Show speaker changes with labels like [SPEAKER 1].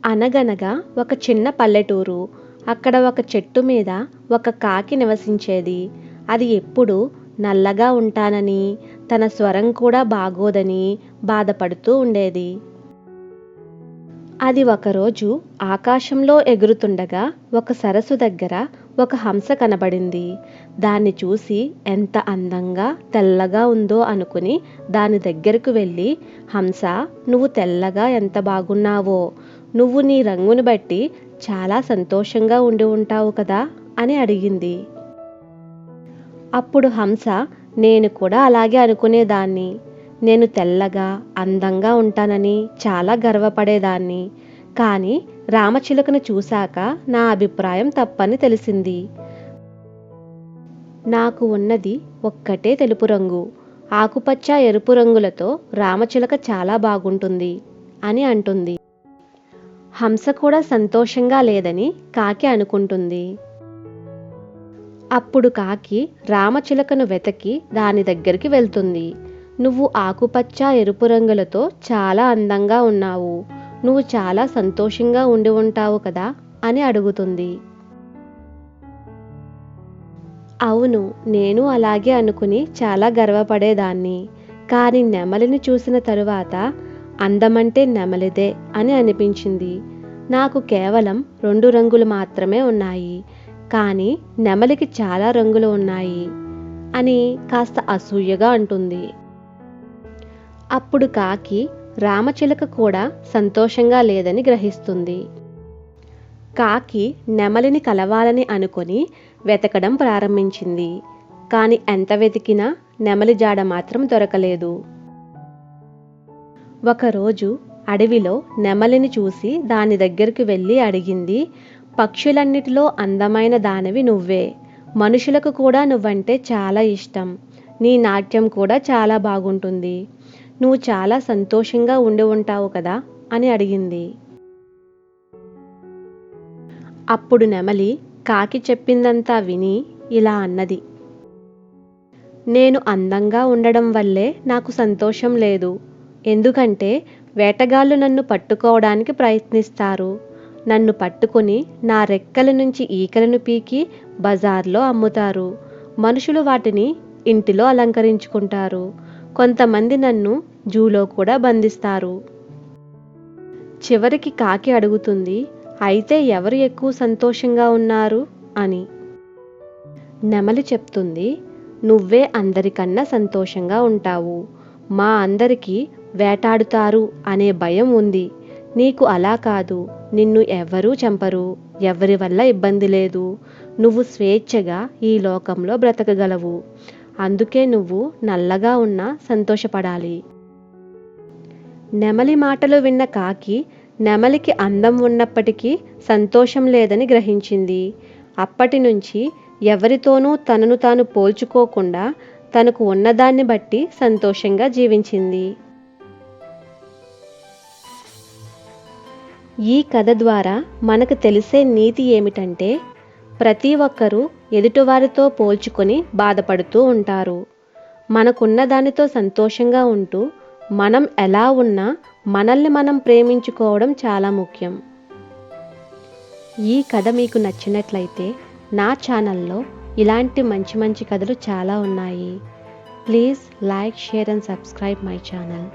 [SPEAKER 1] అనగనగా ఒక చిన్న పల్లెటూరు. అక్కడ ఒక చెట్టు మీద ఒక కాకి నివసించేది. అది ఎప్పుడూ నల్లగా ఉంటానని, తన స్వరం కూడా బాగోదని బాధపడుతూ ఉండేది. అది ఒకరోజు ఆకాశంలో ఎగురుతుండగా ఒక సరస్సు దగ్గర ఒక హంస కనబడింది. దాన్ని చూసి ఎంత అందంగా తెల్లగా ఉందో అనుకుని దాని దగ్గరకు వెళ్ళి, హంస, నువ్వు తెల్లగా ఎంత బాగున్నావో, నువ్వు నీ రంగుని బట్టి చాలా సంతోషంగా ఉండి ఉంటావు కదా అని అడిగింది. అప్పుడు హంస, నేను కూడా అలాగే అనుకునేదాన్ని. నేను తెల్లగా అందంగా ఉంటానని చాలా గర్వపడేదాన్ని. కానీ రామచిలుకను చూశాక నా అభిప్రాయం తప్పని తెలిసింది. నాకు ఉన్నది ఒక్కటే తెలుపు రంగు. ఆకుపచ్చ, ఎరుపు రంగులతో రామచిలుక చాలా బాగుంటుంది అని అంటుంది. హంస కూడా సంతోషంగా లేదని కాకి అనుకుంటుంది. అప్పుడు కాకి రామచిలుకను వెతకి దాని దగ్గరికి వెళ్తుంది. నువ్వు ఆకుపచ్చ, ఎరుపు రంగులతో చాలా అందంగా ఉన్నావు. నువ్వు చాలా సంతోషంగా ఉండి ఉంటావు కదా అని అడుగుతుంది. అవును, నేను అలాగే అనుకుని చాలా గర్వపడేదాన్ని. కానీ నెమలిని చూసిన తరువాత అందమంటే నెమలిదే అని అనిపించింది. నాకు కేవలం 2 రంగులు మాత్రమే ఉన్నాయి, కానీ నెమలికి చాలా రంగులు ఉన్నాయి అని కాస్త అసూయగా అంటుంది. అప్పుడు కాకి రామచిలుక కూడా సంతోషంగా లేదని గ్రహిస్తుంది. కాకి నెమలిని కలవాలని అనుకొని వెతకడం ప్రారంభించింది. కానీ ఎంత వెతికినా నెమలి జాడ మాత్రం దొరకలేదు. ఒకరోజు అడవిలో నెమలిని చూసి దాని దగ్గరికి వెళ్ళి అడిగింది, పక్షులన్నిటిలో అందమైన దానివి నువ్వే. మనుషులకు కూడా నువ్వంటే చాలా ఇష్టం. నీ నాట్యం కూడా చాలా బాగుంటుంది. నువ్వు చాలా సంతోషంగా ఉండి ఉంటావు కదా అని అడిగింది. అప్పుడు నెమలి కాకి చెప్పిందంతా విని ఇలా అన్నది, నేను అందంగా ఉండడం వల్లే నాకు సంతోషం లేదు. ఎందుకంటే వేటగాళ్ళు నన్ను పట్టుకోవడానికి ప్రయత్నిస్తారు. నన్ను పట్టుకుని నా రెక్కల నుంచి ఈకలను పీకి బజార్లో అమ్ముతారు. మనుషులు వాటిని ఇంటిలో అలంకరించుకుంటారు. కొంతమంది నన్ను జూలో కూడా బంధిస్తారు. చివరికి కాకి అడుగుతుంది, అయితే ఎవరు ఎక్కువ సంతోషంగా ఉన్నారు అని. నెమలి చెప్తుంది, నువ్వే అందరికన్నా సంతోషంగా ఉంటావు. మా అందరికీ వేటాడుతారు అనే భయం ఉంది. నీకు అలా కాదు. నిన్ను ఎవరూ చంపరు. ఎవరి వల్ల ఇబ్బంది లేదు. నువ్వు స్వేచ్ఛగా ఈ లోకంలో బ్రతకగలవు. అందుకే నువ్వు నల్లగా ఉన్నా సంతోషపడాలి. నెమలి మాటలు విన్న కాకి నెమలికి అందం ఉన్నప్పటికీ సంతోషం లేదని గ్రహించింది. అప్పటి నుంచి ఎవరితోనూ తనను తాను పోల్చుకోకుండా తనకు ఉన్నదాన్ని బట్టి సంతోషంగా జీవించింది. ఈ కథ ద్వారా మనకు తెలిసే నీతి ఏమిటంటే, ప్రతి ఒక్కరూ ఎదుటివారితో పోల్చుకొని బాధపడుతూ ఉంటారు. మనకున్న దానితో సంతోషంగా ఉంటూ మనం ఎలా ఉన్నా మనల్ని మనం ప్రేమించుకోవడం చాలా ముఖ్యం. ఈ కథ మీకు నచ్చినట్లయితే నా ఛానల్లో ఇలాంటి మంచి మంచి కథలు చాలా ఉన్నాయి. Please like, share and subscribe my channel.